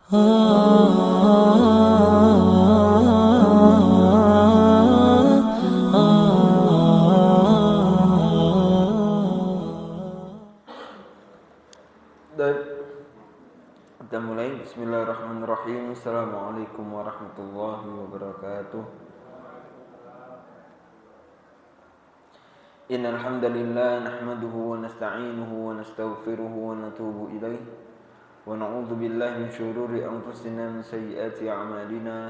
Kita mulai. Bismillahirrahmanirrahim. Assalamualaikum warahmatullahi wabarakatuh. Innal hamdalillah nahmaduhu wa nasta'inuhu wa nastaghfiruhu wa natubu ilaih wa na'udzu billahi min shururi anfusina wa min sayyiati a'malina.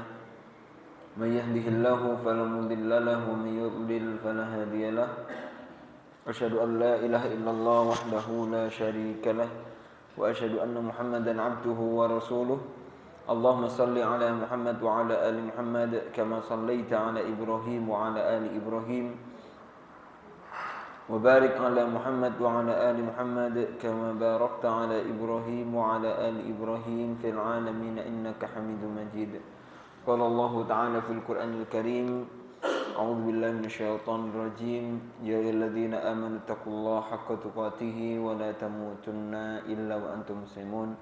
May yahdihillahu fala mudilla lahu wa may yudlil fala hadiya lahu. Asyhadu an la ilaha illallah wahdahu la syarika lahu wa asyhadu anna Muhammadan 'abduhu wa rasuluh. Allahumma shalli 'ala Muhammad wa 'ala ali Muhammad kama shallaita 'ala Ibrahim wa 'ala ali Ibrahim wa barik 'ala Muhammad wa 'ala ali Muhammad kama barakta 'ala Ibrahim wa 'ala ali Ibrahim fil 'alamin innaka Hamidum Majid. Qala Allah ta'ala fil Qur'anil Karim, a'udzu billahi minasyaitonir rajim. Ya ayyuhalladzina amanu taqullaha haqqa tuqatih wa la tamutunna illa wa antum muslimun.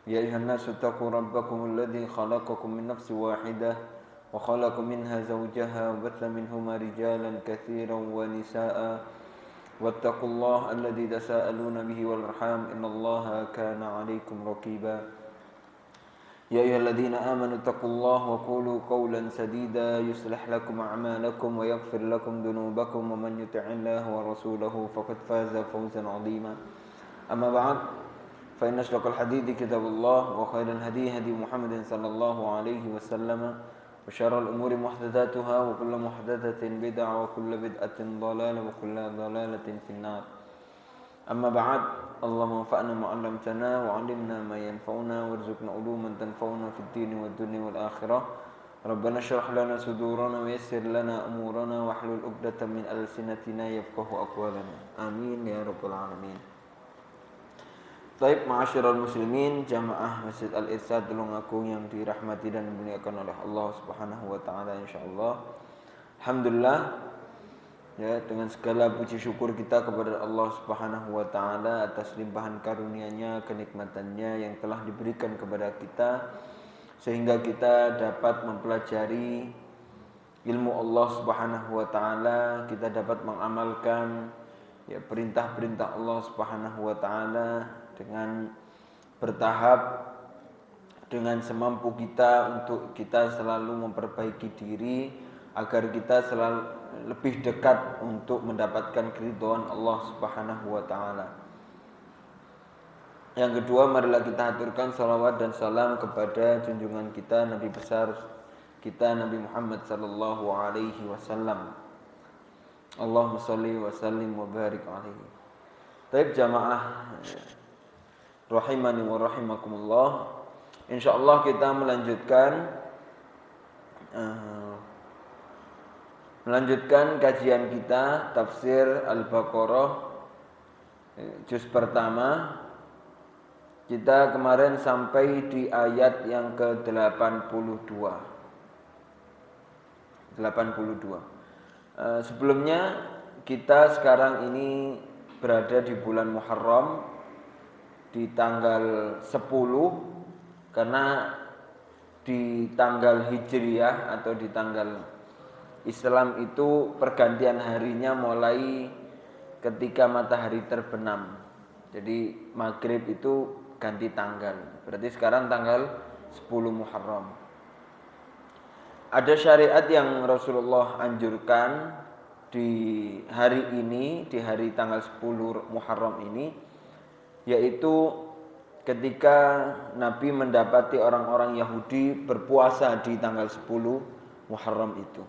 Ya ayyuhan nasu taqu rabbakumul ladzi khalaqakum min nafsin wahidah wa khalaqa minha zawjaha wa batha minhuma rijalan katsiran wa nisaa'a wattaqullaha alladzi tasaaluna bihi wal arham innallaha kana 'alaikum raqiba. Ya ayyuhalladzina amanu taqullaha wa qulu qawlan sadida yuslih lakum a'malakum wa yaghfir lakum dhunubakum wa man yuti'illaha wa rasulahu faqad faza fawzan 'azima. Amma ba'd, fa inna ashraqal hadithi kitabullah wa khairal hadi hadi Muhammadin sallallahu alaihi wasallam wa syarrul umuri muhdatsatuha wa kullu muhdatsatin bid'ah wa kullu bid'atin dhalalah wa kullu dhalalatin finnar. Amma ba'd, Allahumma anfa'na ma 'allamtana wa 'allimna ma yanfa'una warzuqna 'uluman tanfa'una fid dini wad dunya wal akhirah. Rabbana shrah lana sudurana wa yassir lana umurana wahlul 'uqdatam min alsinatina yafqahu aqwalana. Amin ya rabbal alamin. Baik, ma'asyiral muslimin, jamaah Masjid Al-Irsyad Tulungagung yang dirahmati dan dimuliakan oleh Allah Subhanahu wa taala insyaallah. Alhamdulillah, ya, dengan segala puji syukur kita kepada Allah Subhanahu wa taala atas limpahan karunia-Nya, kenikmatan-Nya yang telah diberikan kepada kita sehingga kita dapat mempelajari ilmu Allah Subhanahu wa taala, kita dapat mengamalkan ya perintah-perintah Allah Subhanahu wa taala dengan bertahap, dengan semampu kita untuk kita selalu memperbaiki diri agar kita selalu lebih dekat untuk mendapatkan keridhaan Allah Subhanahu wa taala. Yang kedua, marilah kita haturkan salawat dan salam kepada junjungan kita Nabi besar kita Nabi Muhammad sallallahu alaihi wasallam. Allahumma shalli wa sallim wa barik alaihi. Baik jamaah rahimani wa rahimakumullah. Insyaallah kita melanjutkan kajian kita tafsir Al-Baqarah juz pertama. Kita kemarin sampai di ayat yang ke-82. Sebelumnya kita sekarang ini berada di bulan Muharram di tanggal 10, karena di tanggal Hijriyah atau di tanggal Islam itu pergantian harinya mulai ketika matahari terbenam. Jadi maghrib itu ganti tanggal. Berarti sekarang tanggal 10 Muharram. Ada syariat yang Rasulullah anjurkan di hari ini, di hari tanggal 10 Muharram ini, yaitu ketika Nabi mendapati orang-orang Yahudi berpuasa di tanggal 10 Muharram itu.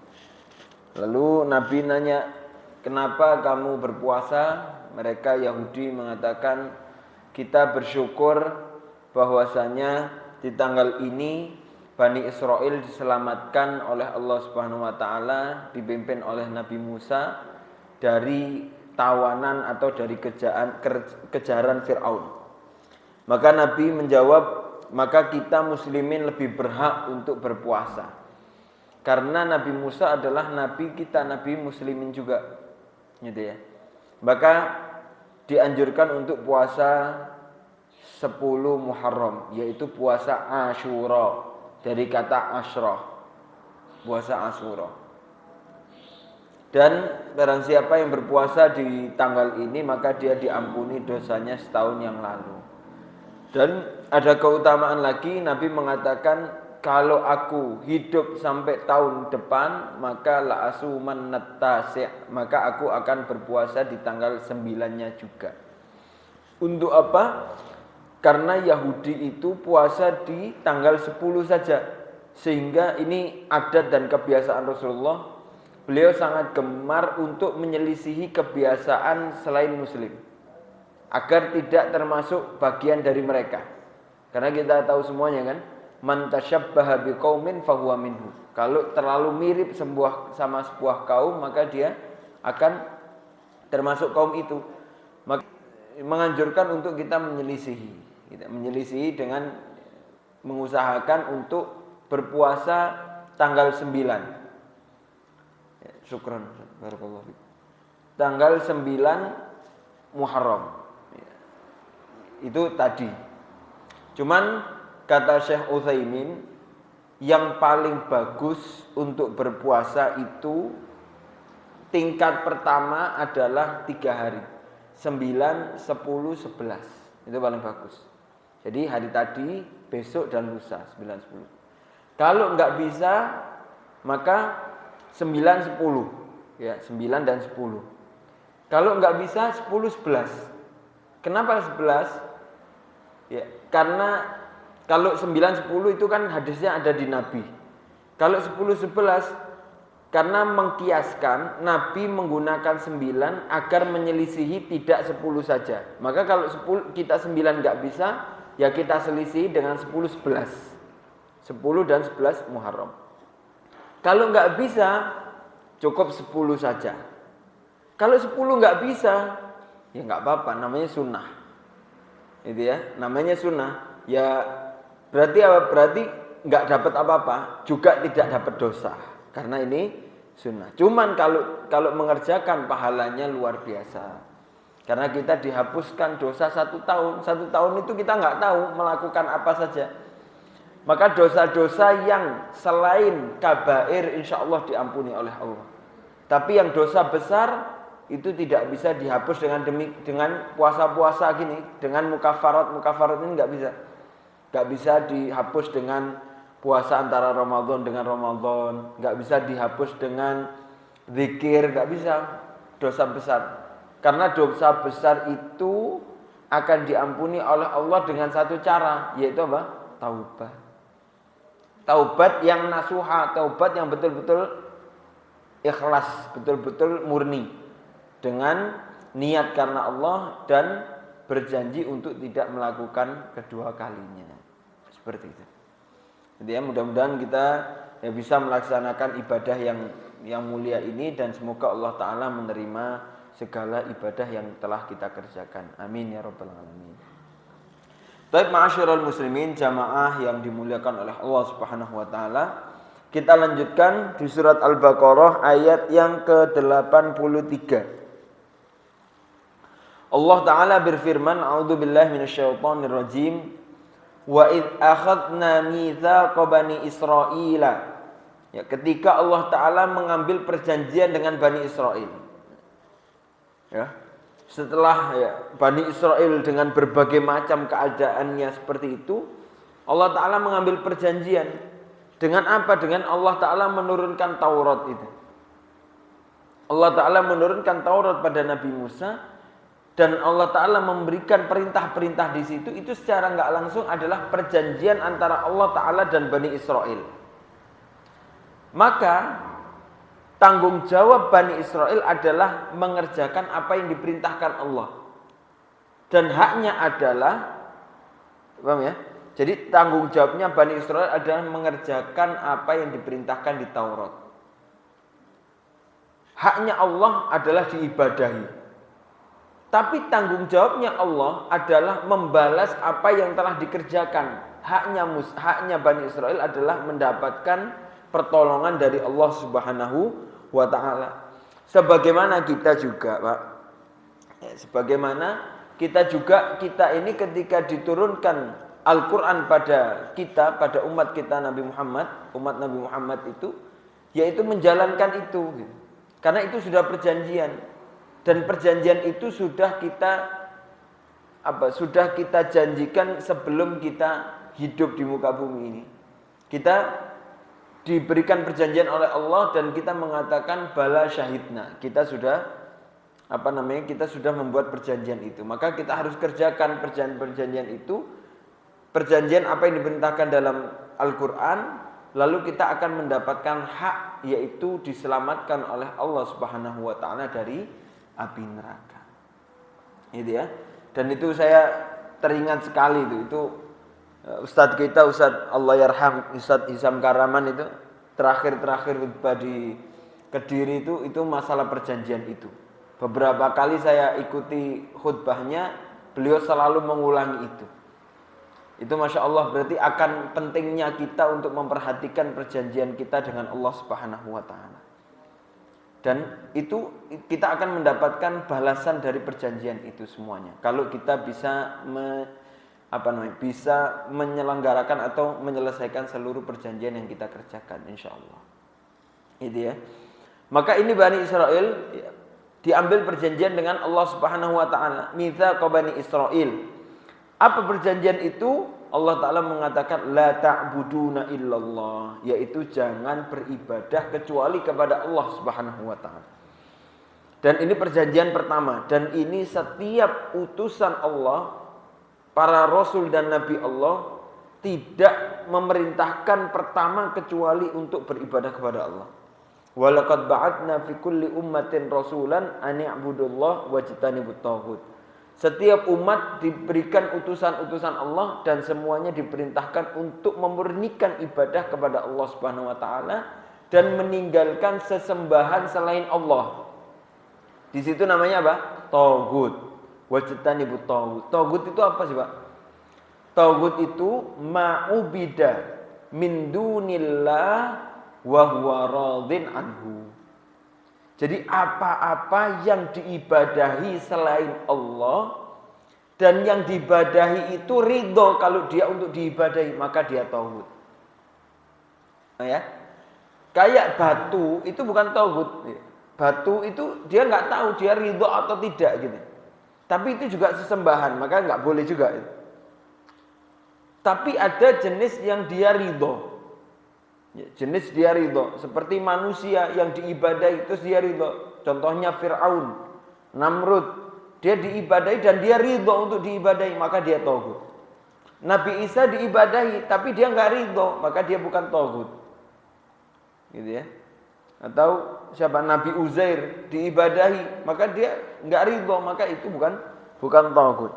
Lalu Nabi nanya, "Kenapa kamu berpuasa?" Mereka Yahudi mengatakan, "Kita bersyukur bahwasanya di tanggal ini Bani Israel diselamatkan oleh Allah Subhanahu wa taala dipimpin oleh Nabi Musa dari tawanan atau dari kejaran Fir'aun." Maka Nabi menjawab, "Maka kita muslimin lebih berhak untuk berpuasa. Karena Nabi Musa adalah nabi kita, nabi muslimin juga." Gitu ya. Maka dianjurkan untuk puasa 10 Muharram, yaitu puasa Asyura, dari kata Asyrah, puasa Asyura. Dan barang siapa yang berpuasa di tanggal ini, maka dia diampuni dosanya setahun yang lalu. Dan ada keutamaan lagi, Nabi mengatakan, kalau aku hidup sampai tahun depan, maka la asuman nattasi', maka aku akan berpuasa di tanggal 9-nya juga. Untuk apa? Karena Yahudi itu puasa di tanggal 10 saja. Sehingga ini adat dan kebiasaan Rasulullah. Beliau sangat gemar untuk menyelisihi kebiasaan selain muslim, agar tidak termasuk bagian dari mereka. Karena kita tahu semuanya kan, man tasyabbaha biqaumin fahuwa minhu. Kalau terlalu mirip sama sebuah kaum, maka dia akan termasuk kaum itu. Maka menganjurkan untuk kita menyelisihi dengan mengusahakan untuk berpuasa tanggal 9. Ya, syukran, barakallahu fiik. Tanggal 9 Muharram. Ya, itu tadi. Cuman kata Syekh Utsaimin, yang paling bagus untuk berpuasa itu tingkat pertama adalah 3 hari, 9, 10, 11. Itu paling bagus. Jadi hari tadi, besok dan lusa, 9, 10. Kalau enggak bisa, maka 9, 10. Ya, 9 dan 10. Kalau enggak bisa, 10, 11. Kenapa 11? Ya, karena kalau 9, 10 itu kan hadisnya ada di Nabi. Kalau 10, 11, karena mengkiaskan Nabi menggunakan 9 agar menyelisihi tidak 10 saja. Maka kalau 10, kita 9 nggak bisa, ya kita selisihi dengan 10, 11. 10 dan 11 Muharram. Kalau nggak bisa, cukup 10 saja. Kalau 10 nggak bisa, ya nggak apa-apa, namanya sunnah. Itu ya, namanya sunnah. Ya berarti apa? Berarti nggak dapat apa-apa, juga tidak dapat dosa, karena ini sunnah. Cuman kalau mengerjakan pahalanya luar biasa, karena kita dihapuskan dosa 1 tahun. 1 tahun itu kita nggak tahu melakukan apa saja. Maka dosa-dosa yang selain kabair insya Allah diampuni oleh Allah. Tapi yang dosa besar itu tidak bisa dihapus dengan puasa-puasa gini, dengan mukafarat ini nggak bisa. Gak bisa dihapus dengan puasa antara Ramadan dengan Ramadan. Gak bisa dihapus dengan zikir. Gak bisa. Dosa besar. Karena dosa besar itu akan diampuni oleh Allah dengan satu cara. Yaitu apa? Taubat. Taubat yang nasuha. Taubat yang betul-betul ikhlas. Betul-betul murni. Dengan niat karena Allah dan berjanji untuk tidak melakukan kedua kalinya. Seperti itu. Jadi ya, mudah-mudahan kita ya bisa melaksanakan ibadah yang mulia ini, dan semoga Allah Ta'ala menerima segala ibadah yang telah kita kerjakan. Amin ya rabbal alamin. Baik, ma'asyiral muslimin, jamaah yang dimuliakan oleh Allah Subhanahu wa taala. Kita lanjutkan di surat Al-Baqarah ayat yang ke-83. Allah Ta'ala berfirman, a'udzubillahi minasyaitonirrajim. Wa id akhadna mitsaqa bani Israila. Ya, ketika Allah Ta'ala mengambil perjanjian dengan Bani Israel. Ya, setelah Bani Israel dengan berbagai macam keadaannya seperti itu, Allah Ta'ala mengambil perjanjian. Dengan apa? Dengan Allah Ta'ala menurunkan Taurat itu. Allah Ta'ala menurunkan Taurat pada Nabi Musa. Dan Allah Ta'ala memberikan perintah-perintah di situ. Itu secara nggak langsung adalah perjanjian antara Allah Ta'ala dan Bani Israel. Maka tanggung jawab Bani Israel adalah mengerjakan apa yang diperintahkan Allah. Dan haknya adalah, paham ya? Jadi tanggung jawabnya Bani Israel adalah mengerjakan apa yang diperintahkan di Taurat. Haknya Allah adalah diibadahi. Tapi tanggung jawabnya Allah adalah membalas apa yang telah dikerjakan. Haknya Bani Israel adalah mendapatkan pertolongan dari Allah Subhanahu wa ta'ala. Sebagaimana kita juga, Pak. Sebagaimana kita ini ketika diturunkan Al-Quran pada kita, pada umat kita umat Nabi Muhammad itu, yaitu menjalankan itu. Karena itu sudah perjanjian, dan perjanjian itu sudah kita janjikan sebelum kita hidup di muka bumi ini. Kita diberikan perjanjian oleh Allah dan kita mengatakan bala syahidna. Kita sudah membuat perjanjian itu. Maka kita harus kerjakan perjanjian itu. Perjanjian apa yang diperintahkan dalam Al-Quran, lalu kita akan mendapatkan hak, yaitu diselamatkan oleh Allah Subhanahu wa Ta'ala dari api neraka. Itu ya. Dan itu saya teringat sekali itu Ustadz kita, Ustadz Allah yarham, Ustadz Hisam Karaman itu terakhir khutbah di Kediri itu masalah perjanjian itu. Beberapa kali saya ikuti khutbahnya, beliau selalu mengulangi itu. Itu Masya Allah, berarti akan pentingnya kita untuk memperhatikan perjanjian kita dengan Allah Subhanahu wa Ta'ala. Dan itu kita akan mendapatkan balasan dari perjanjian itu semuanya. Kalau kita bisa bisa menyelenggarakan atau menyelesaikan seluruh perjanjian yang kita kerjakan, insya Allah. Itu ya. Maka ini Bani Israel diambil perjanjian dengan Allah Subhanahu wa Ta'ala. Mitsaqa Bani Israel. Apa perjanjian itu? Allah Ta'ala mengatakan la ta'buduna illallah, yaitu jangan beribadah kecuali kepada Allah Subhanahu wa Ta'ala. Dan ini perjanjian pertama, dan ini setiap utusan Allah, para rasul dan nabi Allah tidak memerintahkan pertama kecuali untuk beribadah kepada Allah. Walaqad ba'atna fi kulli ummatin rasulan an i'budullaha wajtanibut taghut. Setiap umat diberikan utusan-utusan Allah dan semuanya diperintahkan untuk memurnikan ibadah kepada Allah Subhanahu wa Ta'ala dan meninggalkan sesembahan selain Allah. Di situ namanya apa? Taghut. Wajtanibut taghut. Taghut itu apa sih, Pak? Taghut itu ma'ubida min dunillah wa huwa radin anhu. Jadi apa-apa yang diibadahi selain Allah dan yang diibadahi itu ridho kalau dia untuk diibadahi, maka dia tauhid. Ya. Kayak batu itu bukan tauhid. Batu itu dia nggak tahu dia ridho atau tidak gitu. Tapi itu juga sesembahan, maka nggak boleh juga. Tapi ada jenis yang dia ridho. Jenis dia ridho, seperti manusia yang diibadahi itu dia ridho. Contohnya Fir'aun, Namrud, dia diibadahi dan dia ridho untuk diibadahi, maka dia tauhid. Nabi Isa diibadahi tapi dia nggak ridho, maka dia bukan tauhid. Gitu ya. Atau siapa, Nabi Uzair diibadahi, maka dia nggak ridho, maka itu bukan tauhid.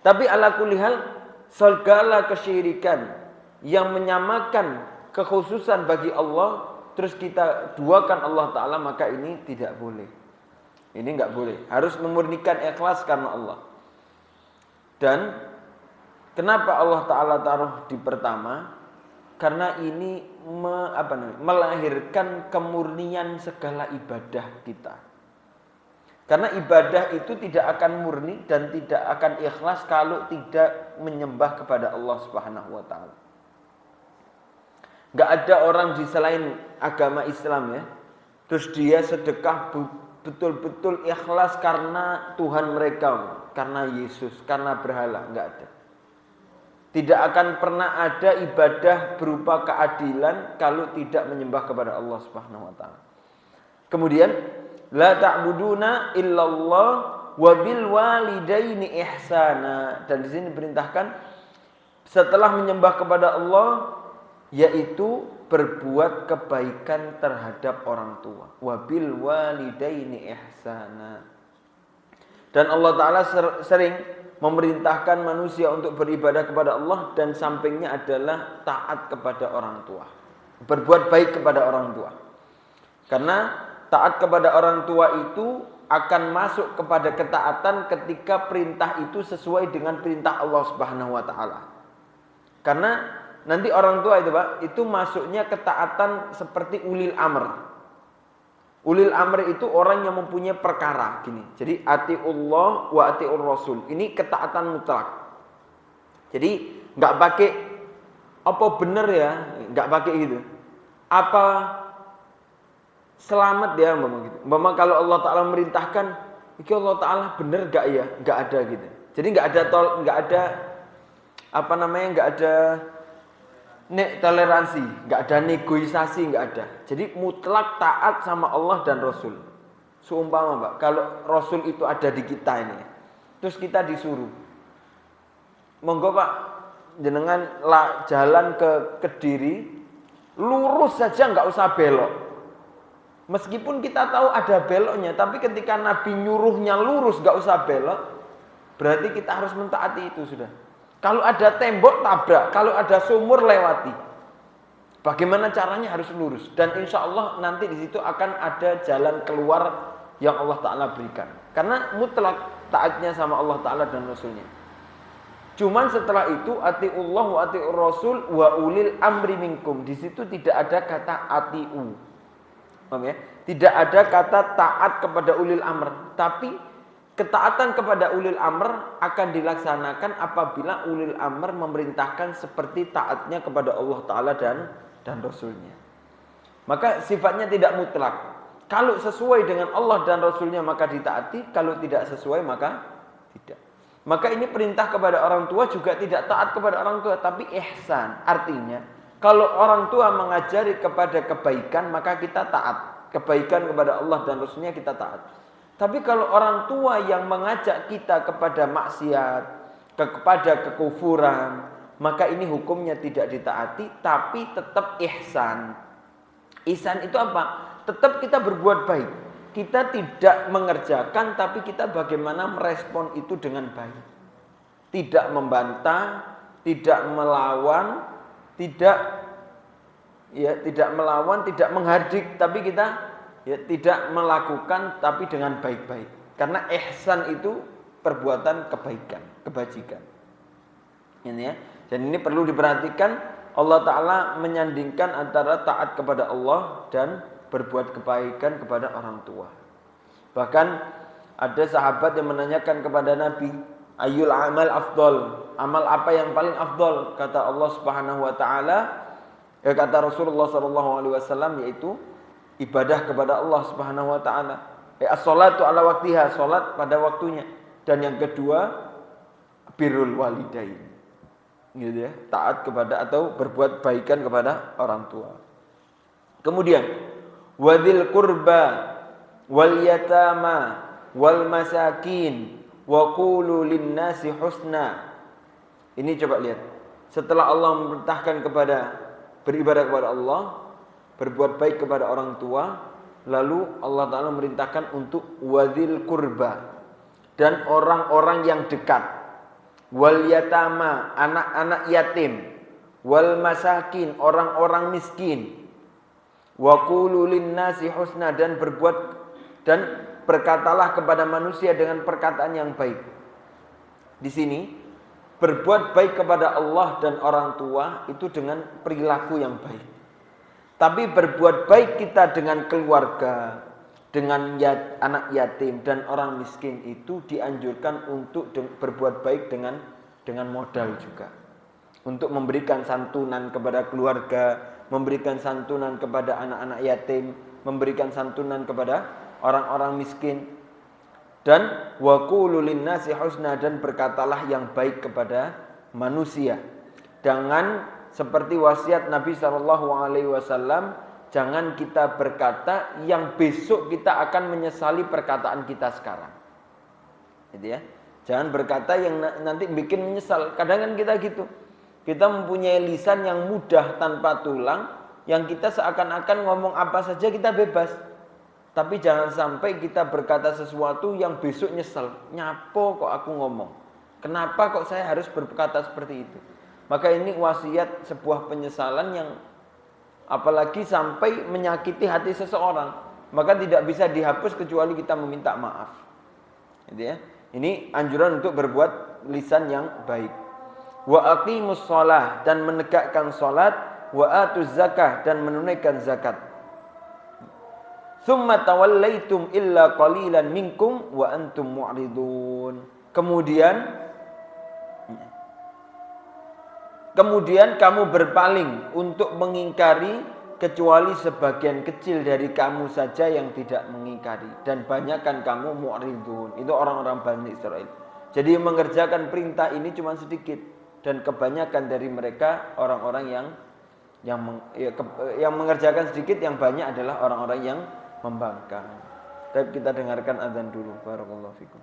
Tapi ala kulli hal, segala kesyirikan yang menyamakan kekhususan bagi Allah terus kita duakan Allah Ta'ala, maka ini tidak boleh. Ini enggak boleh. Harus memurnikan ikhlas karena Allah. Dan kenapa Allah Ta'ala taruh di pertama? Karena ini melahirkan kemurnian segala ibadah kita. Karena ibadah itu tidak akan murni dan tidak akan ikhlas kalau tidak menyembah kepada Allah Subhanahu wa Ta'ala. Gak ada orang di selain agama Islam ya, terus dia sedekah betul-betul ikhlas karena Tuhan mereka, karena Yesus, karena berhala, gak ada. Tidak akan pernah ada ibadah berupa keadilan kalau tidak menyembah kepada Allah Subhanahu wa Ta'ala. Kemudian la ta'buduna illallah wa bil walidaini ihsana, dan di sini diperintahkan setelah menyembah kepada Allah yaitu berbuat kebaikan terhadap orang tua. Wabil walidaini ihsana. Dan Allah Ta'ala sering memerintahkan manusia untuk beribadah kepada Allah, dan sampingnya adalah taat kepada orang tua. Berbuat baik kepada orang tua. Karena taat kepada orang tua itu akan masuk kepada ketaatan ketika perintah itu sesuai dengan perintah Allah Subhanahu wa Ta'ala. Karena nanti orang tua itu Pak, itu masuknya ketaatan seperti ulil amr. Ulil amri itu orang yang mempunyai perkara gini. Jadi atiullah wa atiur rasul. Ini ketaatan mutlak. Jadi nggak pakai apa bener ya, nggak pakai gitu. Apa selamat ya gitu. Kalau Allah Taala merintahkan, iki Allah Taala bener nggak ya? Nggak ada gitu. Jadi nggak ada apa namanya, nggak ada toleransi, nggak ada negosiasi, nggak ada. Jadi mutlak taat sama Allah dan Rasul. Seumpama Mbak, kalau Rasul itu ada di kita ini, terus kita disuruh, monggo Pak, jenengan jalan ke Kediri, lurus saja, nggak usah belok. Meskipun kita tahu ada beloknya, tapi ketika Nabi nyuruhnya lurus, nggak usah belok, berarti kita harus mentaati itu sudah. Kalau ada tembok tabrak, kalau ada sumur lewati. Bagaimana caranya harus lurus. Dan insya Allah nanti di situ akan ada jalan keluar yang Allah Ta'ala berikan. Karena mutlak taatnya sama Allah Ta'ala dan Rasulnya. Cuman setelah itu atiullah wa atiur rasul wa ulil amri minkum. Di situ tidak ada kata atiu. Paham ya? Tidak ada kata taat kepada ulil amr. Tapi ketaatan kepada ulil amr akan dilaksanakan apabila ulil amr memerintahkan seperti taatnya kepada Allah Ta'ala dan Rasulnya. Maka sifatnya tidak mutlak. Kalau sesuai dengan Allah dan Rasulnya maka ditaati, kalau tidak sesuai maka tidak. Maka ini perintah kepada orang tua juga tidak taat kepada orang tua, tapi ihsan. Artinya, kalau orang tua mengajari kepada kebaikan maka kita taat. Kebaikan kepada Allah dan Rasulnya kita taat. Tapi kalau orang tua yang mengajak kita kepada maksiat, kepada kekufuran, maka ini hukumnya tidak ditaati, tapi tetap ihsan. Ihsan itu apa? Tetap kita berbuat baik. Kita tidak mengerjakan, tapi kita bagaimana merespon itu dengan baik. Tidak membantah, tidak melawan, tidak menghardik, tapi kita tidak melakukan tapi dengan baik-baik. Karena ihsan itu perbuatan kebaikan, kebajikan. Ini ya. Dan ini perlu diperhatikan, Allah Ta'ala menyandingkan antara taat kepada Allah dan berbuat kebaikan kepada orang tua. Bahkan ada sahabat yang menanyakan kepada Nabi, ayyul amal afdol, amal apa yang paling afdol? Kata Allah Subhanahu wa Ta'ala, kata Rasulullah SAW, yaitu ibadah kepada Allah Subhanahu wa Ta'ala. As-salatu ala waktiha, salat pada waktunya. Dan yang kedua, birrul walidain. Gitu ya, taat kepada atau berbuat baikan kepada orang tua. Kemudian, wadil qurba wal yatama wal masakin wa qulu linnasi husna. Ini coba lihat. Setelah Allah memerintahkan kepada beribadah kepada Allah, berbuat baik kepada orang tua, lalu Allah Ta'ala merintahkan untuk wadil kurba dan orang-orang yang dekat, wal yatama, anak-anak yatim, wal masakin, orang-orang miskin, wa qulu linnasi husna, dan berkatalah kepada manusia dengan perkataan yang baik. Di sini berbuat baik kepada Allah dan orang tua itu dengan perilaku yang baik. Tapi berbuat baik kita dengan keluarga, dengan anak yatim dan orang miskin itu dianjurkan untuk berbuat baik dengan modal juga. Untuk memberikan santunan kepada keluarga, memberikan santunan kepada anak-anak yatim, memberikan santunan kepada orang-orang miskin. Dan wa qulu linnasi husna, dan berkatalah yang baik kepada manusia. Jangan seperti wasiat Nabi SAW, jangan kita berkata yang besok kita akan menyesali perkataan kita sekarang. Gitu ya. Jangan berkata yang nanti bikin menyesal. Kadang kan kita gitu. Kita mempunyai lisan yang mudah tanpa tulang, yang kita seakan-akan ngomong apa saja kita bebas. Tapi jangan sampai kita berkata sesuatu yang besok nyesel. Nyapo kok aku ngomong? Kenapa kok saya harus berkata seperti itu? Maka ini wasiat sebuah penyesalan yang apalagi sampai menyakiti hati seseorang, maka tidak bisa dihapus kecuali kita meminta maaf. Gitu ya. Ini anjuran untuk berbuat lisan yang baik. Wa aqimus shalah, dan menegakkan salat, wa atuz zakah, dan menunaikan zakat. Tsumma tawallaitum illa qalilan minkum wa antum mu'ridun. Kemudian kamu berpaling untuk mengingkari kecuali sebagian kecil dari kamu saja yang tidak mengingkari, dan banyakkan kamu mu'ridun. Itu orang-orang Bani Israil. Jadi mengerjakan perintah ini cuma sedikit, dan kebanyakan dari mereka orang-orang yang mengerjakan sedikit, yang banyak adalah orang-orang yang membangkang. Tapi kita dengarkan azan dulu. Barakallahu fikum.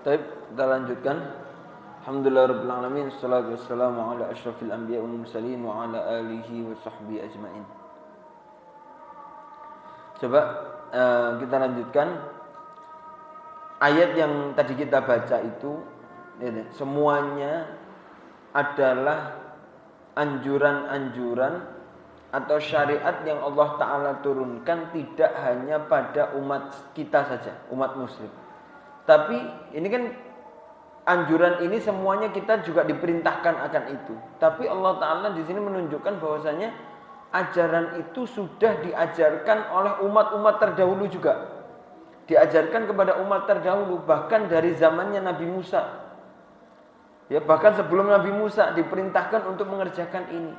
Baik, kita lanjutkan. Alhamdulillahirabbil alamin, wassalatu wassalamu ala asyrafil anbiya wal mursalin wa ala alihi wa sahbihi ajmain. Coba kita lanjutkan ayat yang tadi kita baca itu, semuanya adalah anjuran-anjuran atau syariat yang Allah Ta'ala turunkan tidak hanya pada umat kita saja, umat muslim. Tapi ini kan anjuran ini semuanya kita juga diperintahkan akan itu. Tapi Allah Ta'ala di sini menunjukkan bahwasanya ajaran itu sudah diajarkan oleh umat-umat terdahulu juga. Diajarkan kepada umat terdahulu, bahkan dari zamannya Nabi Musa. Ya, bahkan sebelum Nabi Musa diperintahkan untuk mengerjakan ini.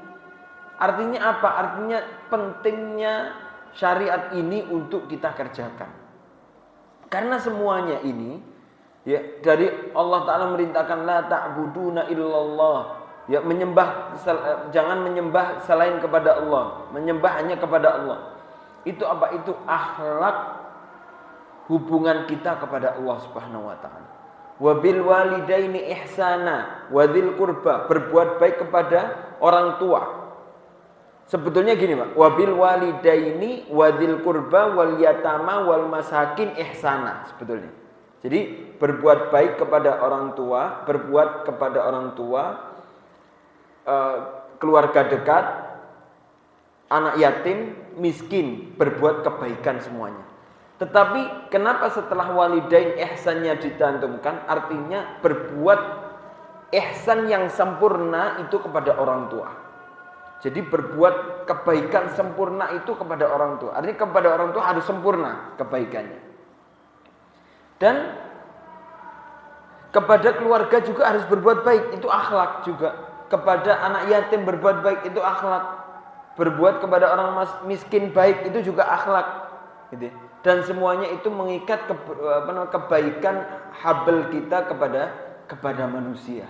Artinya apa? Artinya pentingnya syariat ini untuk kita kerjakan. Karena semuanya ini ya dari Allah Ta'ala merintahkan la ta'buduna illallah, ya jangan menyembah selain kepada Allah, menyembah hanya kepada Allah. Itu apa? Itu akhlak hubungan kita kepada Allah Subhanahu wa taala. Wabil walidaini ihsana wadil qurba, berbuat baik kepada orang tua. Sebetulnya gini, Pak. Wabil walidaini wadil qurba wal yatama wal masakin ihsana sebetulnya. Jadi berbuat baik kepada orang tua, berbuat kepada orang tua, keluarga dekat, anak yatim, miskin, berbuat kebaikan semuanya. Tetapi kenapa setelah walidain ihsannya dicantumkan? Artinya berbuat ihsan yang sempurna itu kepada orang tua. Jadi berbuat kebaikan sempurna itu kepada orang tua. Artinya kepada orang tua harus sempurna kebaikannya. Dan kepada keluarga juga harus berbuat baik, itu akhlak juga. Kepada anak yatim berbuat baik, itu akhlak. Berbuat kepada orang miskin baik, itu juga akhlak. Gitu. Dan semuanya itu mengikat kebaikan habl kita kepada manusia.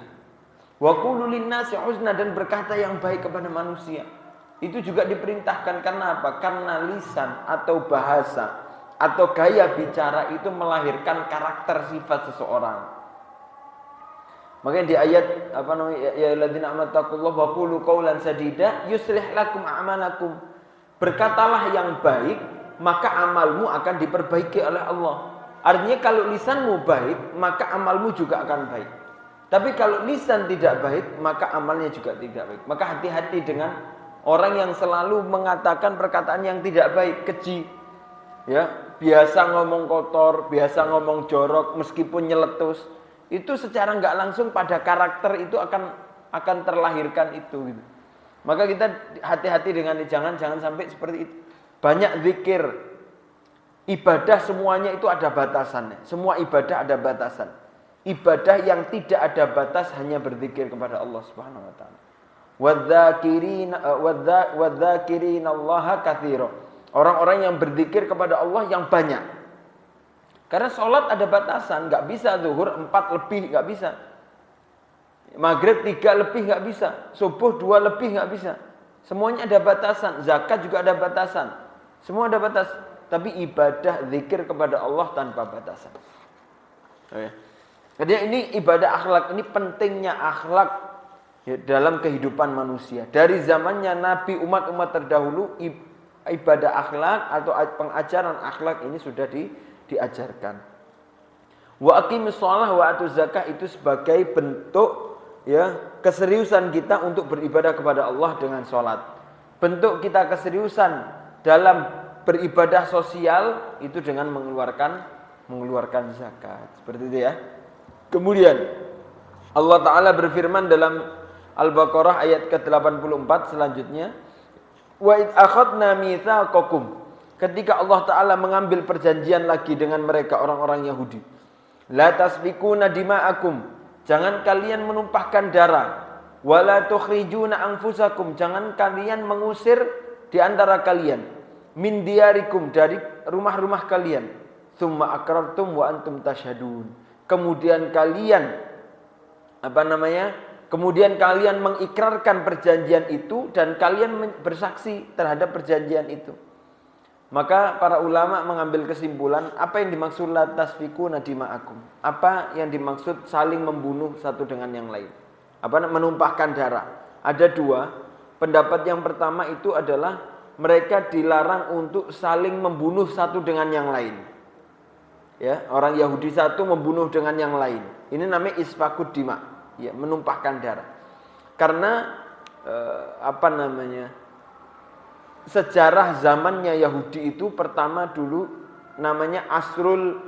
Wa qulu linnasi husna, dan berkata yang baik kepada manusia. Itu juga diperintahkan karena apa? Karena lisan atau bahasa atau gaya bicara itu melahirkan karakter sifat seseorang. Makanya di ayat ya alladzina amanu taqullaha wa qulu qawlan sadida yuslih lakum a'malakum. Berkatalah yang baik, maka amalmu akan diperbaiki oleh Allah. Artinya kalau lisanmu baik, maka amalmu juga akan baik. Tapi kalau lisan tidak baik, maka amalnya juga tidak baik. Maka hati-hati dengan orang yang selalu mengatakan perkataan yang tidak baik, keji. Ya, biasa ngomong kotor, biasa ngomong jorok, meskipun nyeletus. Itu secara nggak langsung pada karakter itu akan terlahirkan itu. Gitu. Maka kita hati-hati dengan jangan sampai seperti itu. Banyak zikir, ibadah semuanya itu ada batasannya. Semua ibadah ada batasan. Ibadah yang tidak ada batas hanya berzikir kepada Allah Subhanahu wa taala. Wadzakirinallaha katsira. Orang-orang yang berzikir kepada Allah yang banyak. Karena sholat ada batasan, nggak bisa zuhur 4 lebih, nggak bisa. Maghrib 3 lebih nggak bisa. Subuh 2 lebih nggak bisa. Semuanya ada batasan. Zakat juga ada batasan. Semua ada batas. Tapi ibadah zikir kepada Allah tanpa batasan. Jadi ini ibadah akhlak, ini pentingnya akhlak ya, dalam kehidupan manusia. Dari zamannya Nabi, umat-umat terdahulu, ibadah akhlak atau pengajaran akhlak ini sudah diajarkan. Wa aqimis shalah wa atuz zakah, itu sebagai bentuk ya keseriusan kita untuk beribadah kepada Allah dengan sholat. Bentuk kita keseriusan dalam beribadah sosial itu dengan mengeluarkan zakat. Seperti itu ya. Kemudian Allah Ta'ala berfirman dalam Al-Baqarah ayat ke-84 selanjutnya, wa id akhadna mitsaqakum, ketika Allah Ta'ala mengambil perjanjian lagi dengan mereka orang-orang Yahudi, la tasfikuna dima'akum, jangan kalian menumpahkan darah, wala tukhrijuna anfusakum, jangan kalian mengusir di antara kalian, min diyarikum, dari rumah-rumah kalian, tsumma aqrartum wa antum tashhadun, kemudian kalian kemudian kalian mengikrarkan perjanjian itu dan kalian bersaksi terhadap perjanjian itu. Maka para ulama mengambil kesimpulan, apa yang dimaksud la tasfikuna dima'akum? Apa yang dimaksud saling membunuh satu dengan yang lain? Menumpahkan darah. Ada dua. Pendapat yang pertama itu adalah mereka dilarang untuk saling membunuh satu dengan yang lain. Ya, orang Yahudi satu membunuh dengan yang lain. Ini namanya isfakud dima, ya, menumpahkan darah. Karena sejarah zamannya Yahudi itu pertama dulu namanya Asrul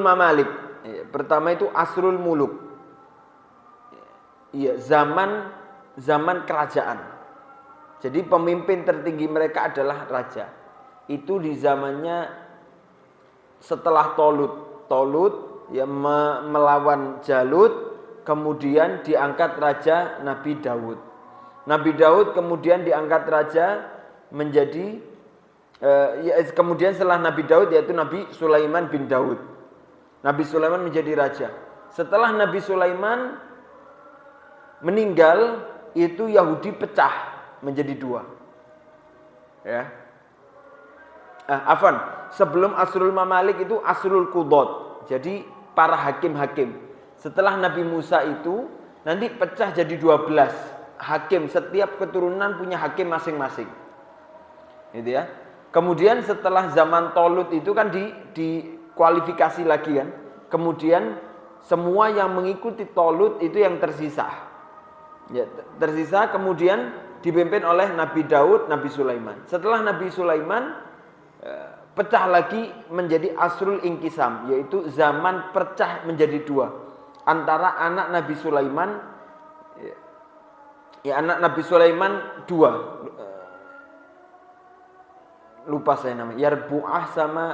Mamalik. Ya, pertama itu Asrul Muluk. Ya, zaman kerajaan. Jadi pemimpin tertinggi mereka adalah raja. Itu di zamannya setelah Tolut ya melawan Jalut, kemudian diangkat raja Nabi Daud. Nabi Daud kemudian diangkat raja menjadi kemudian setelah Nabi Daud yaitu Nabi Sulaiman bin Daud. Nabi Sulaiman menjadi raja. Setelah Nabi Sulaiman meninggal, itu Yahudi pecah menjadi dua. Ya. Sebelum Asrul Mamalik itu Asrul Qudot. Jadi para hakim-hakim. Setelah Nabi Musa itu nanti pecah jadi 12 hakim. Setiap keturunan punya hakim masing-masing. Gitu ya. Kemudian setelah zaman Tolut itu kan dikualifikasi lagi kan. Kemudian semua yang mengikuti Tolut itu yang tersisa. Ya, tersisa kemudian dipimpin oleh Nabi Daud, Nabi Sulaiman. Setelah Nabi Sulaiman pecah lagi menjadi Asrul Inkisam, yaitu zaman pecah menjadi dua antara anak Nabi Sulaiman, anak Nabi Sulaiman dua, lupa saya namanya, Yarbu'ah sama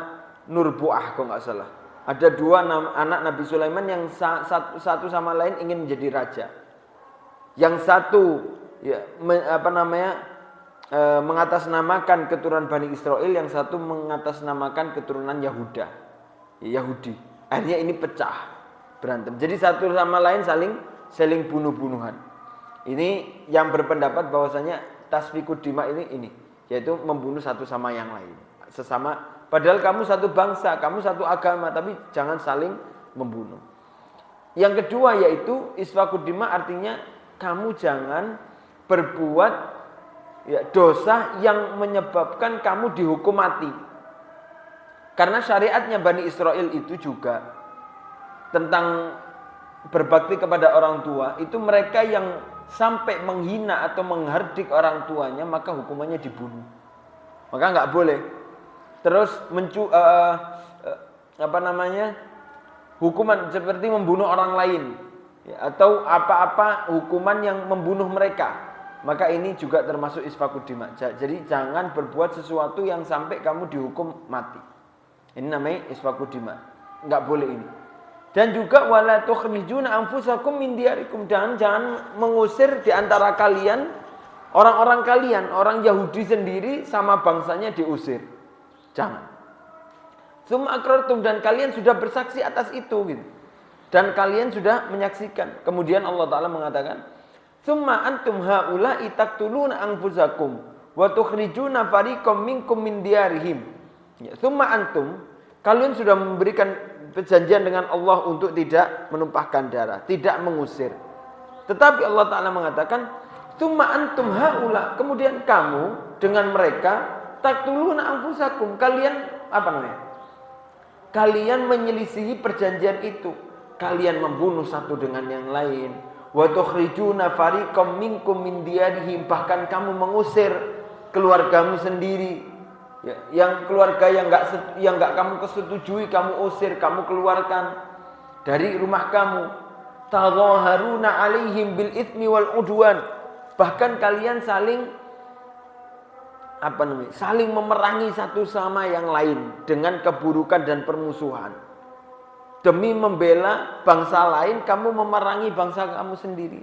Nurbu'ah kalau nggak salah. Ada dua anak Nabi Sulaiman yang satu sama lain ingin menjadi raja. Yang satu mengatasnamakan keturunan Bani Israel, yang satu mengatasnamakan keturunan Yahudi. Akhirnya ini pecah, berantem. Jadi satu sama lain saling bunuh-bunuhan. Ini yang berpendapat bahwasanya tasfikud dima ini, yaitu membunuh satu sama yang lain. Padahal kamu satu bangsa, kamu satu agama, tapi jangan saling membunuh. Yang kedua yaitu isfakud dima, artinya kamu jangan berbuat dosa yang menyebabkan kamu dihukum mati. Karena syariatnya Bani Israel itu juga tentang berbakti kepada orang tua, itu mereka yang sampai menghina atau menghardik orang tuanya, maka hukumannya dibunuh. Maka nggak boleh. Terus hukuman seperti membunuh orang lain, atau apa-apa hukuman yang membunuh mereka, maka ini juga termasuk isfakud dima. Jadi jangan berbuat sesuatu yang sampai kamu dihukum mati. Ini namanya isfakud dima. Enggak boleh ini. Dan juga wala tukhrijuna anfusakum min diyarikum, jangan mengusir di antara kalian orang-orang kalian, orang Yahudi sendiri sama bangsanya diusir. Jangan. Summa aqrartum, dan kalian sudah bersaksi atas itu gitu. Dan kalian sudah menyaksikan. Kemudian Allah Ta'ala mengatakan, summa antum haula'i taqtuluna anfusakum wa tukhrijuna fariqam minkum min diyarihim. Summa antum, kalian sudah memberikan perjanjian dengan Allah untuk tidak menumpahkan darah, tidak mengusir. Tetapi Allah Ta'ala mengatakan, summa antum haula, kemudian kamu dengan mereka taqtuluna anfusakum, kalian menyelisihi perjanjian itu. Kalian membunuh satu dengan yang lain. Wa tukhrijuna fariqam minkum min diyarihim, bahkan kamu mengusir keluargamu sendiri. Yang keluarga yang enggak kamu kesetujui, kamu usir, kamu keluarkan dari rumah kamu. Tadhaharuna 'alaihim bil itsmi wal 'udwan. Bahkan kalian saling memerangi satu sama yang lain dengan keburukan dan permusuhan. Demi membela bangsa lain, kamu memerangi bangsa kamu sendiri.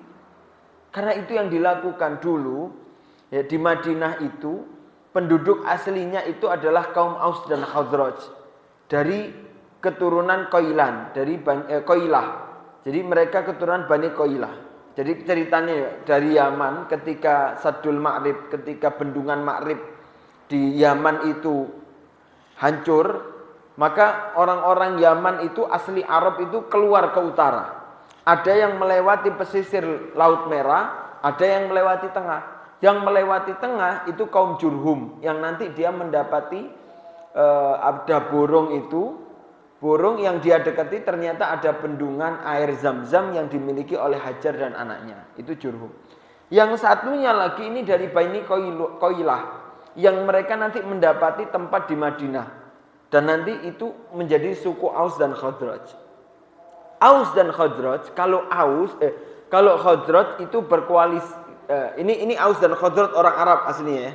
Karena itu yang dilakukan dulu di Madinah itu, penduduk aslinya itu adalah kaum Aus dan Khazraj dari keturunan Qailan, dari Qailah. Jadi mereka keturunan Bani Qailah. Jadi ceritanya dari Yaman, ketika Saddul Ma'rib, ketika bendungan Ma'rib di Yaman itu hancur, maka orang-orang Yaman itu asli Arab itu keluar ke utara. Ada yang melewati pesisir Laut Merah, ada yang melewati tengah. Yang melewati tengah itu kaum Jurhum, yang nanti dia mendapati ada burung yang dia dekati ternyata ada bendungan air Zam-Zam yang dimiliki oleh Hajar dan anaknya. Itu Jurhum. Yang satunya lagi ini dari Bani Qailah, yang mereka nanti mendapati tempat di Madinah, dan nanti itu menjadi suku Aus dan Khazraj. Aus dan Khazraj, kalau Khazraj itu berkoalisi, ini Aus dan Khazraj orang Arab aslinya ya.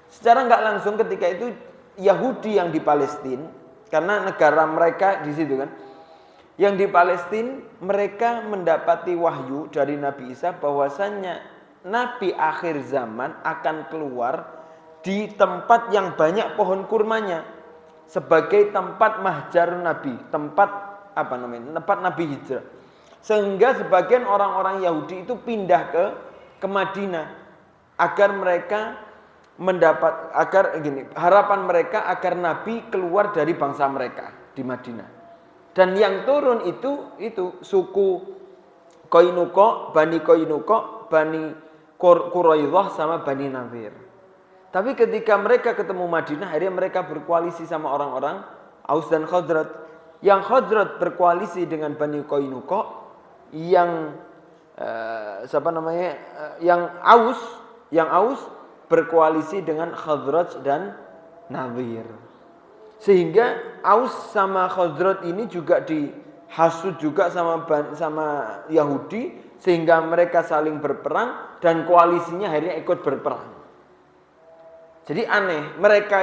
Secara nggak langsung ketika itu Yahudi yang di Palestina, karena negara mereka di situ kan. Yang di Palestina mereka mendapati wahyu dari Nabi Isa bahwasannya Nabi akhir zaman akan keluar di tempat yang banyak pohon kurmanya sebagai tempat mahjarun Nabi, tempat Nabi hijrah. Sehingga sebagian orang-orang Yahudi itu pindah ke Madinah agar mereka harapan mereka agar Nabi keluar dari bangsa mereka di Madinah. Dan yang turun itu suku Qainuqa, Bani Qainuqa, Bani Quraidah sama Bani Nadir. Tapi ketika mereka ketemu Madinah, akhirnya mereka berkoalisi sama orang-orang Aus dan Khazraj. Yang Khazraj berkoalisi dengan Bani Qainuqa, yang yang Aus berkoalisi dengan Khazraj dan Nadir. Sehingga Aus sama Khazraj ini juga dihasut juga sama Yahudi, sehingga mereka saling berperang dan koalisinya akhirnya ikut berperang. Jadi aneh, mereka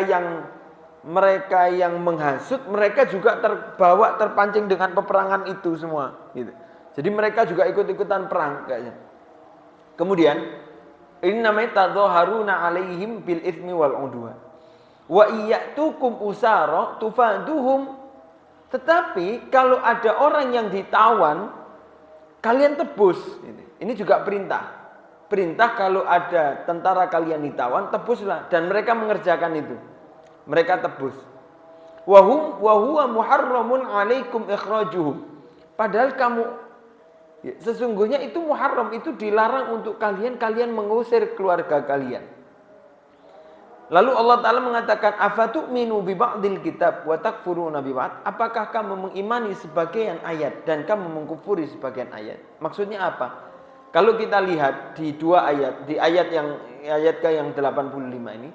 yang menghasut, mereka juga terpancing dengan peperangan itu semua gitu. Jadi mereka juga ikut-ikutan perang kayaknya. Kemudian ini namanya tadzaharuna alaihim bil itsmi wal udwan. Wa iyyatukum usara tufaduhum. Tetapi kalau ada orang yang ditawan, kalian tebus. Ini juga perintah. Perintah kalau ada tentara kalian ditawan, tebuslah. Dan mereka mengerjakan itu. Mereka tebus. Wa huwa muharramun alaikum ikhrajuhum. Padahal sesungguhnya itu muharram, itu dilarang untuk kalian mengusir keluarga kalian. Lalu Allah Ta'ala mengatakan, afatu'minu bi ba'dil kitab wa takfuruna bi ba'd. Apakah kamu mengimani sebagian ayat dan kamu mengkufuri sebagian ayat? Maksudnya apa? Kalau kita lihat di dua ayat, di ayat yang 85 ini,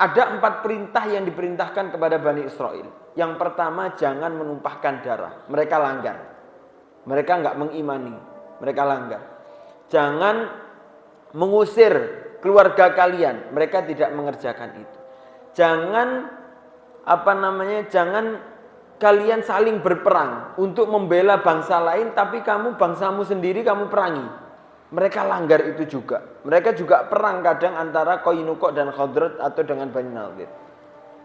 ada 4 perintah yang diperintahkan kepada Bani Israel. Yang pertama, jangan menumpahkan darah. Mereka langgar. Mereka enggak mengimani. Mereka langgar. Jangan mengusir keluarga kalian. Mereka tidak mengerjakan itu. Jangan kalian saling berperang untuk membela bangsa lain, tapi bangsamu sendiri kamu perangi. Mereka langgar itu juga. Mereka juga perang kadang antara Qainuqa dan Khazraj atau dengan Bani Nadir.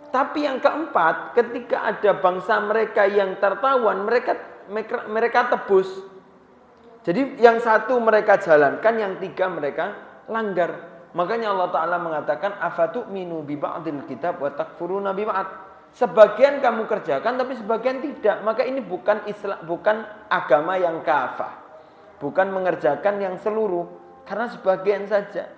Tapi yang keempat, ketika ada bangsa mereka yang tertawan, mereka tebus. Jadi yang satu mereka jalankan, yang 3 mereka langgar. Makanya Allah Ta'ala mengatakan, afatu'minu bi ba'dil kitab wa takfuruna bi ba'd. Sebagian kamu kerjakan, tapi sebagian tidak. Maka ini bukan agama yang kafah. Bukan mengerjakan yang seluruh, karena sebagian saja.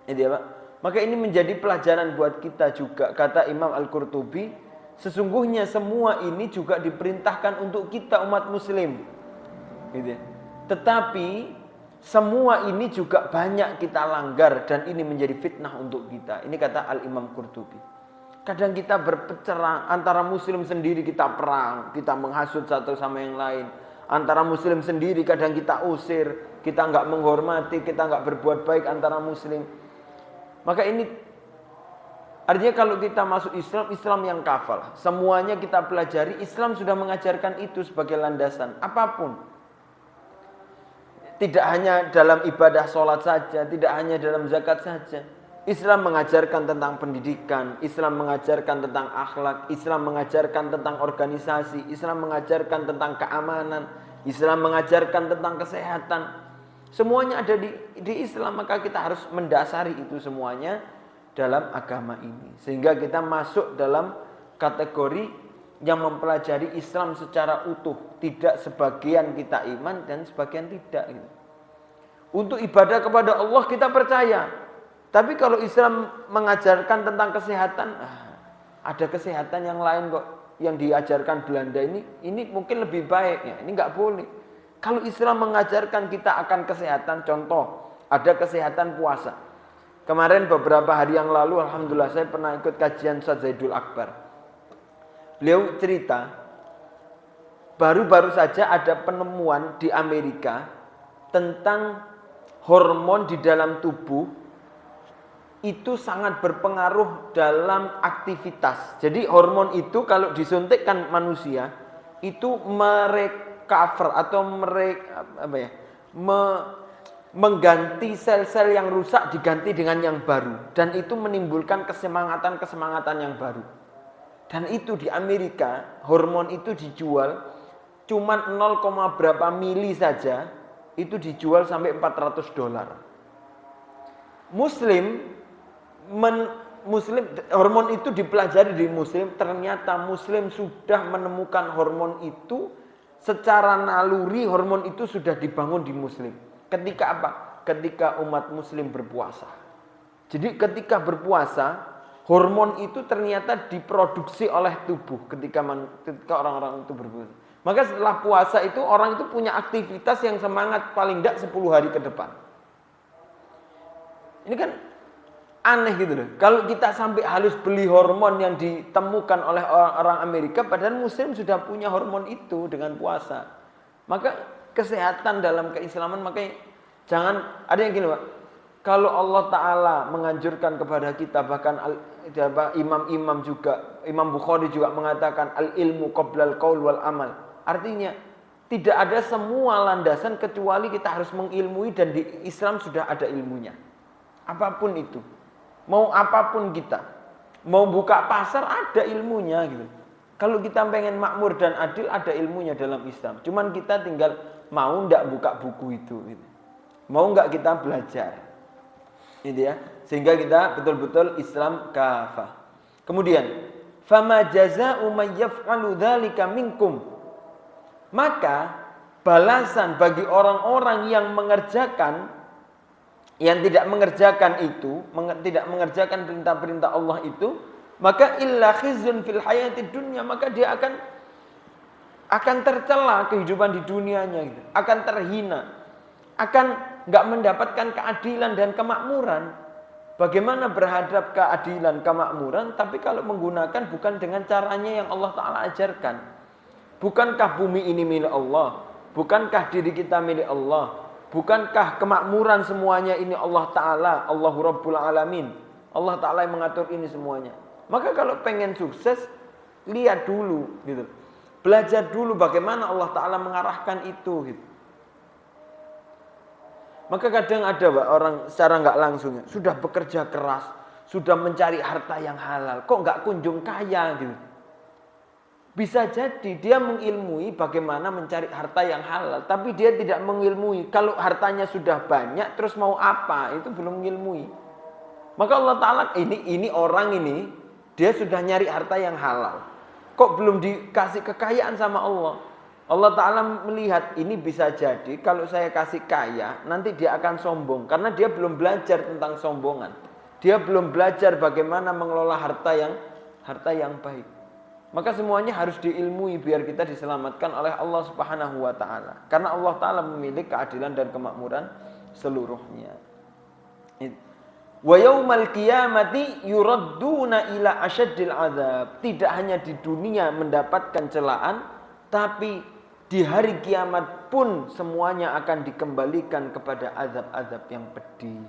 Ini ya, Pak. Maka ini menjadi pelajaran buat kita juga. Kata Imam Al-Qurtubi, sesungguhnya semua ini juga diperintahkan untuk kita umat muslim. Gitu ya. Tetapi semua ini juga banyak kita langgar dan ini menjadi fitnah untuk kita. Ini kata Al-Imam Qurtubi. Kadang kita berperang antara muslim sendiri, kita perang, kita menghasut satu sama yang lain. Antara muslim sendiri kadang kita usir, kita enggak menghormati, kita enggak berbuat baik antara muslim. Maka ini artinya kalau kita masuk Islam yang kafal. Semuanya kita pelajari, Islam sudah mengajarkan itu sebagai landasan apapun. Tidak hanya dalam ibadah sholat saja, tidak hanya dalam zakat saja. Islam mengajarkan tentang pendidikan, Islam mengajarkan tentang akhlak, Islam mengajarkan tentang organisasi, Islam mengajarkan tentang keamanan, Islam mengajarkan tentang kesehatan. Semuanya ada di Islam, maka kita harus mendasari itu semuanya dalam agama ini. Sehingga kita masuk dalam kategori yang mempelajari Islam secara utuh, tidak sebagian kita iman dan sebagian tidak. Untuk ibadah kepada Allah kita percaya. Tapi kalau Islam mengajarkan tentang kesehatan, ada kesehatan yang lain kok yang diajarkan Belanda ini mungkin lebih baik ya. Ini nggak boleh. Kalau Islam mengajarkan kita akan kesehatan, contoh ada kesehatan puasa. Kemarin beberapa hari yang lalu, alhamdulillah saya pernah ikut kajian Ustaz Zaidul Akbar. Beliau cerita, baru-baru saja ada penemuan di Amerika tentang hormon di dalam tubuh itu sangat berpengaruh dalam aktivitas. Jadi hormon itu kalau disuntikkan manusia itu merecover atau mengganti sel-sel yang rusak diganti dengan yang baru, dan itu menimbulkan kesemangatan yang baru. Dan itu di Amerika hormon itu dijual cuma 0, berapa mili saja, itu dijual sampai $400. Muslim, hormon itu dipelajari di Muslim, ternyata Muslim sudah menemukan hormon itu secara naluri, hormon itu sudah dibangun di Muslim. Ketika apa? Ketika umat Muslim berpuasa. Jadi ketika berpuasa, hormon itu ternyata diproduksi oleh tubuh ketika orang-orang itu berpuasa. Maka setelah puasa itu orang itu punya aktivitas yang semangat paling tidak 10 hari ke depan. Ini kan aneh gitu loh. Kalau kita sampai harus beli hormon yang ditemukan oleh orang Amerika, padahal Muslim sudah punya hormon itu dengan puasa. Maka kesehatan dalam keislaman, makanya jangan ada yang gini Pak. Kalau Allah Ta'ala menganjurkan kepada kita, bahkan imam-imam juga, Imam Bukhari juga mengatakan al-ilmu qoblal qaul wal amal. Artinya tidak ada semua landasan kecuali kita harus mengilmui, dan di Islam sudah ada ilmunya. Apapun itu. Mau apapun kita, mau buka pasar ada ilmunya gitu. Kalau kita pengen makmur dan adil ada ilmunya dalam Islam. Cuman kita tinggal mau ndak buka buku itu gitu. Mau nggak kita belajar. Gitu ya. Sehingga kita betul-betul Islam kafah. Kemudian, fama jazaa'u may yaf'alu dzalika minkum. Maka balasan bagi orang-orang yang mengerjakan, yang tidak mengerjakan itu, tidak mengerjakan perintah-perintah Allah itu, maka illa khizyun fil hayatid dunya, maka dia akan tercela kehidupan di dunianya gitu. Akan terhina, akan enggak mendapatkan keadilan dan kemakmuran. Bagaimana berhadap keadilan, kemakmuran, tapi kalau menggunakan bukan dengan caranya yang Allah Ta'ala ajarkan. Bukankah bumi ini milik Allah? Bukankah diri kita milik Allah? Bukankah kemakmuran semuanya ini Allah Ta'ala, Allahu Rabbul Alamin. Allah Ta'ala yang mengatur ini semuanya. Maka kalau pengen sukses, lihat dulu gitu. Belajar dulu bagaimana Allah Ta'ala mengarahkan itu gitu. Maka kadang ada Pak, orang secara nggak langsung sudah bekerja keras, sudah mencari harta yang halal, kok nggak kunjung kaya gitu. Bisa jadi dia mengilmui bagaimana mencari harta yang halal, tapi dia tidak mengilmui kalau hartanya sudah banyak terus mau apa, itu belum mengilmui. Maka Allah Ta'ala ini orang ini dia sudah nyari harta yang halal, kok belum dikasih kekayaan sama Allah. Allah Ta'ala melihat ini bisa jadi kalau saya kasih kaya nanti dia akan sombong, karena dia belum belajar tentang sombongan. Dia belum belajar bagaimana mengelola harta yang baik. Maka semuanya harus diilmui biar kita diselamatkan oleh Allah Subhanahu wa Ta'ala. Karena Allah Ta'ala memiliki keadilan dan kemakmuran seluruhnya. Wa yaumal qiyamati yuradduna ila asyaddil azab. Tidak hanya di dunia mendapatkan celaan, tapi di hari kiamat pun semuanya akan dikembalikan kepada azab-azab yang pedih.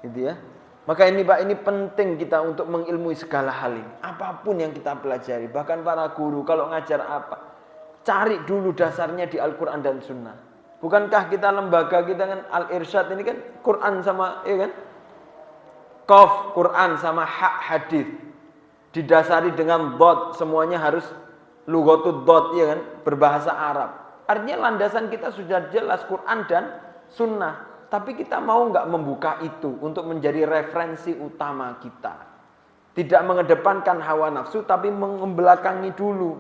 Gitu ya. Maka ini Pak, ini penting kita untuk mengilmui segala hal ini. Apapun yang kita pelajari, bahkan para guru kalau ngajar apa, cari dulu dasarnya di Al-Quran dan Sunnah. Bukankah kita lembaga kita kan Al-Irsyad ini kan Quran sama, ya kan? Qaf Quran sama hak hadis. Didasari dengan dot, semuanya harus lughatud dot, ya kan? Berbahasa Arab. Artinya landasan kita sudah jelas Quran dan Sunnah. Tapi kita mau nggak membuka itu untuk menjadi referensi utama kita. Tidak mengedepankan hawa nafsu, tapi membelakangi dulu.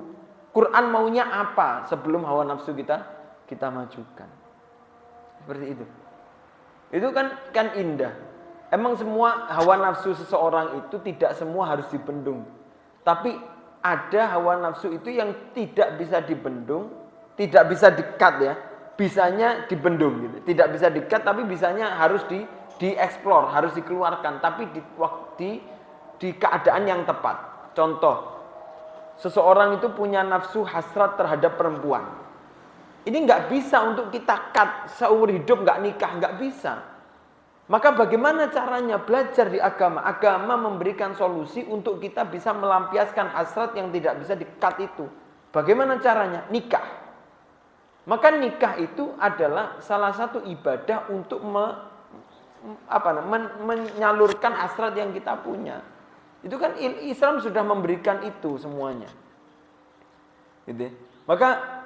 Quran maunya apa sebelum hawa nafsu kita majukan. Seperti itu. Itu kan indah. Emang semua hawa nafsu seseorang itu tidak semua harus dibendung. Tapi ada hawa nafsu itu yang tidak bisa dibendung, tidak bisa di-cut ya. Bisanya dibendung gitu. Tidak bisa di-cut tapi bisanya harus dieksplor, harus dikeluarkan, tapi di keadaan yang tepat. Contoh, seseorang itu punya nafsu hasrat terhadap perempuan. Ini nggak bisa untuk kita cut seumur hidup, nggak nikah, nggak bisa. Maka bagaimana caranya belajar di agama? Agama memberikan solusi untuk kita bisa melampiaskan hasrat yang tidak bisa di-cut itu. Bagaimana caranya? Nikah. Maka nikah itu adalah salah satu ibadah untuk menyalurkan hasrat yang kita punya. Itu kan Islam sudah memberikan itu semuanya. Gitu. Maka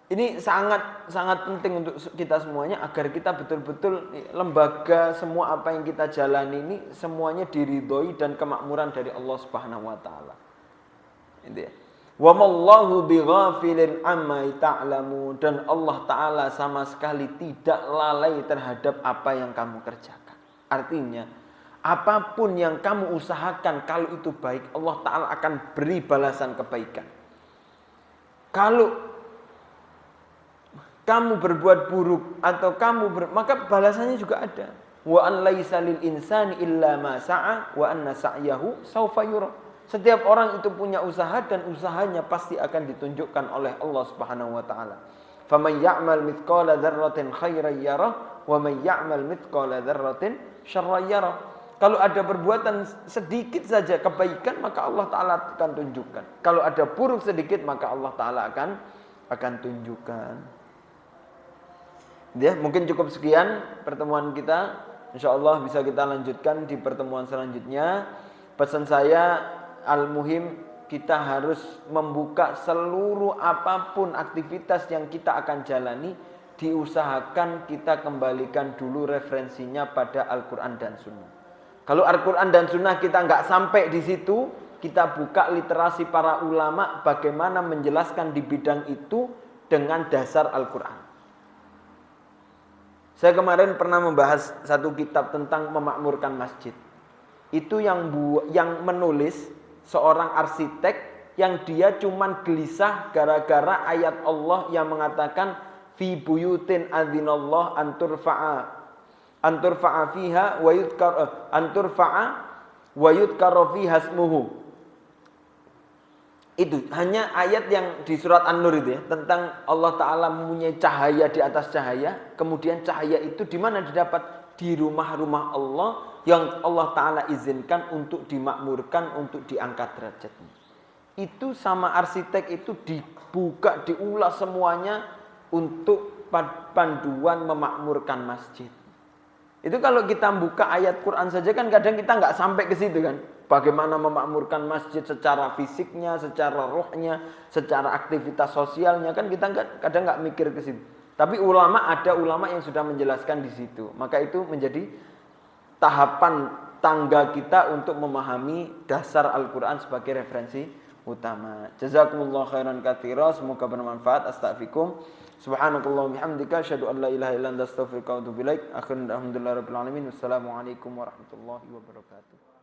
Ini sangat sangat penting untuk kita semuanya agar kita betul-betul lembaga semua apa yang kita jalani ini semuanya diridhoi dan kemakmuran dari Allah Subhanahu wa taala. Itu ya. Wa mallahu bighafilin amma ta'lamu, dan Allah taala sama sekali tidak lalai terhadap apa yang kamu kerjakan. Artinya, apapun yang kamu usahakan kalau itu baik, Allah taala akan beri balasan kebaikan. Kalau kamu berbuat buruk atau maka balasannya juga ada. Wa an laisa lil insani illa ma sa'a wa anna sa'yahu saufa yura. Setiap orang itu punya usaha dan usahanya pasti akan ditunjukkan oleh Allah Subhanahu wa taala. Faman ya'mal mithqala dzarratin khairan yarah wa man ya'mal mithqala dzarratin syarran yarah. Kalau ada perbuatan sedikit saja kebaikan maka Allah taala akan tunjukkan. Kalau ada buruk sedikit maka Allah taala akan tunjukkan. Ya, mungkin cukup sekian pertemuan kita. Insyaallah bisa kita lanjutkan di pertemuan selanjutnya. Pesan saya al-muhim, kita harus membuka seluruh apapun aktivitas yang kita akan jalani, diusahakan kita kembalikan dulu referensinya pada Al-Quran dan Sunnah. Kalau Al-Quran dan Sunnah kita nggak sampai di situ, kita buka literasi para ulama bagaimana menjelaskan di bidang itu dengan dasar Al-Quran. Saya kemarin pernah membahas satu kitab tentang memakmurkan masjid. Itu yang menulis seorang arsitek yang dia cuman gelisah gara-gara ayat Allah yang mengatakan fi buyutin adzinallah anturfa'a fiha wa yudhkara fiha ismuhu. Itu hanya ayat yang di surat An-Nur itu ya, tentang Allah Ta'ala mempunyai cahaya di atas cahaya. Kemudian cahaya itu di mana didapat? Di rumah-rumah Allah yang Allah Ta'ala izinkan untuk dimakmurkan, untuk diangkat derajatnya. Itu sama arsitek itu dibuka, diulas semuanya untuk panduan memakmurkan masjid. Itu kalau kita buka ayat Quran saja kan kadang kita nggak sampai ke situ kan. Bagaimana memakmurkan masjid secara fisiknya, secara rohnya, secara aktivitas sosialnya kan kita kadang nggak mikir ke situ. Tapi ada ulama yang sudah menjelaskan di situ. Maka itu menjadi tahapan tangga kita untuk memahami dasar Al-Quran sebagai referensi utama. Jazakumullah khairan katsira, semoga bermanfaat. Astaghfirukum. Subhanakallahumma bihamdika asyhadu an la ilaha illa anta astaghfiruka wa atubu ilaik. Alhamdulillahirabbil alamin. Wassalamualaikum warahmatullahi wabarakatuh.